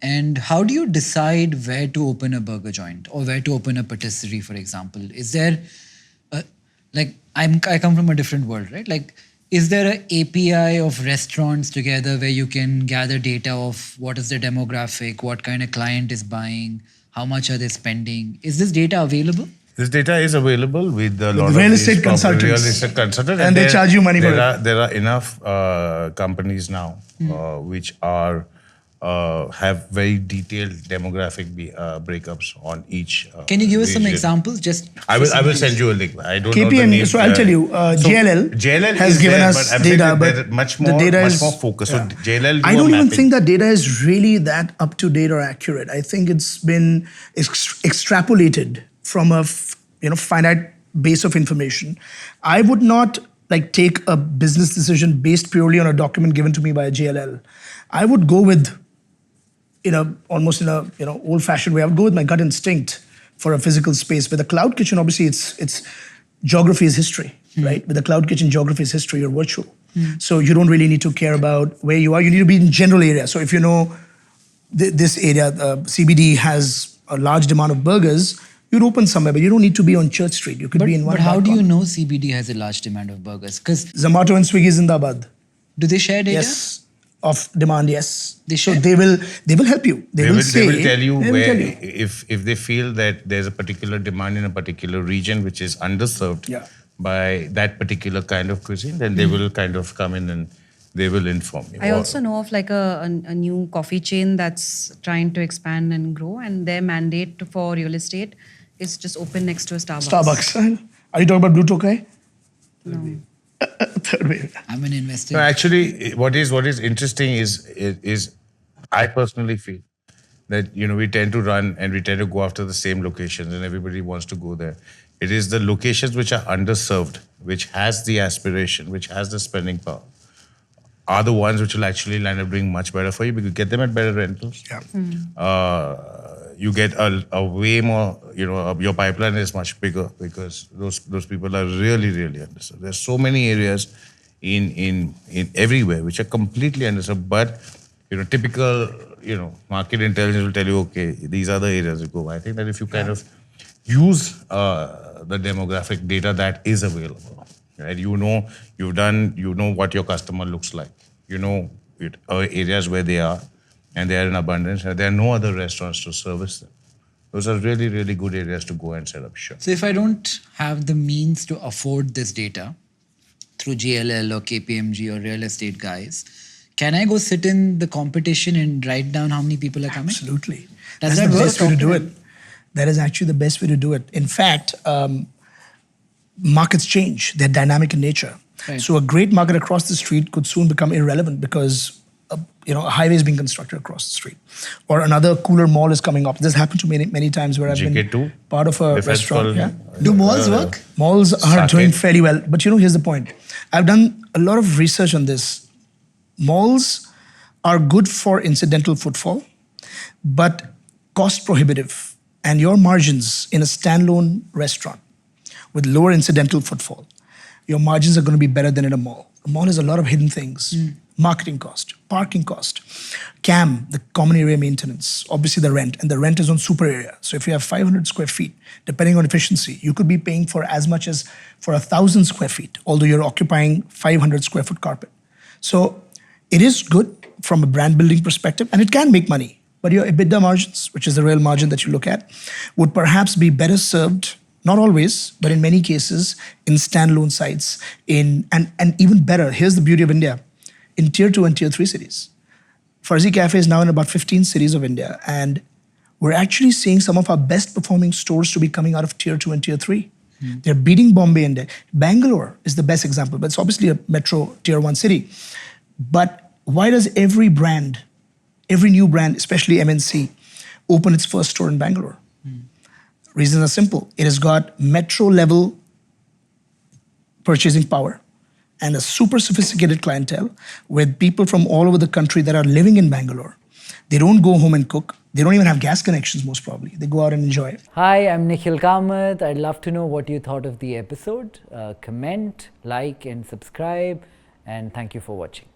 And how do you decide where to open a burger joint or where to open a patisserie, for example? Is there, I come from a different world, right? Like, is there an API of restaurants together where you can gather data of what is the demographic, what kind of client is buying, how much are they spending? Is this data available? This data is available with a lot of real estate consultants. Real estate consultants, and they charge you money for it. There are enough companies now which are have very detailed demographic breakups on each. Can you give us some examples? Just I will send you a link. I don't know the name. So I'll tell you. JLL has given us data, but much more focused. Yeah. So JLL. I don't even think that data is really that up to date or accurate. I think it's been extrapolated from a finite base of information. I would not take a business decision based purely on a document given to me by a JLL. I would go with, almost in a old-fashioned way. I would go with my gut instinct for a physical space. With a cloud kitchen, obviously, it's geography is history, right? With a cloud kitchen, geography is history. You're virtual, so you don't really need to care about where you are. You need to be in general area. So if you know this area, CBD has a large demand of burgers, you'd open somewhere, but you don't need to be on Church Street. You could be in one. But how do you know CBD has a large demand of burgers? Because Zomato and Swiggy Zindabad. Do they share data? Yes. Of demand, yes. So they will help you. They will tell you where if they feel that there's a particular demand in a particular region which is underserved by that particular kind of cuisine, then they will kind of come in and they will inform you. I also know of a new coffee chain that's trying to expand and grow, and their mandate for real estate is just open next to a Starbucks. Are you talking about Blue Tokai? No. Third wave. I'm an investor. No, actually, what is interesting is I personally feel that we tend to run and we tend to go after the same locations and everybody wants to go there. It is the locations which are underserved, which has the aspiration, which has the spending power, are the ones which will actually land up doing much better for you because you get them at better rentals. Yeah. You get a way more, your pipeline is much bigger because those people are really, really underserved. There's so many areas in everywhere which are completely underserved, but typical, market intelligence will tell you, okay, these are the areas to go. I think that if you kind of use the demographic data that is available, right? You know what your customer looks like. You know areas where they are. And they are in abundance, and there are no other restaurants to service them. Those are really, really good areas to go and set up shop. So if I don't have the means to afford this data through JLL or KPMG or real estate guys, can I go sit in the competition and write down how many people are coming? Absolutely. That's the best way to do it. That is actually the best way to do it. In fact, markets change. They're dynamic in nature. Right. So a great market across the street could soon become irrelevant because a highway is being constructed across the street, or another cooler mall is coming up. This happened to me many times where I've been part of a restaurant. Do malls work? Malls are doing fairly well, but here's the point. I've done a lot of research on this. Malls are good for incidental footfall, but cost prohibitive, and your margins in a standalone restaurant with lower incidental footfall, your margins are going to be better than in a mall. A mall has a lot of hidden things. Marketing cost, parking cost, CAM, the common area maintenance, obviously the rent, and the rent is on super area. So if you have 500 square feet, depending on efficiency, you could be paying for as much as for 1,000 square feet, although you're occupying 500 square foot carpet. So it is good from a brand building perspective, and it can make money. But your EBITDA margins, which is the real margin that you look at, would perhaps be better served, not always, but in many cases, in standalone sites, and even better. Here's the beauty of India. In tier 2 and tier 3 cities. Farzi Cafe is now in about 15 cities of India, and we're actually seeing some of our best performing stores to be coming out of tier 2 and tier 3. They're beating Bombay and Bangalore is the best example, but it's obviously a metro tier 1 city. But why does every new brand, especially MNC, open its first store in Bangalore? Reasons are simple. It has got metro level purchasing power and a super sophisticated clientele with people from all over the country that are living in Bangalore. They don't go home and cook. They don't even have gas connections, most probably. They go out and enjoy it. Hi, I'm Nikhil Kamath. I'd love to know what you thought of the episode. Comment, like and subscribe, and thank you for watching.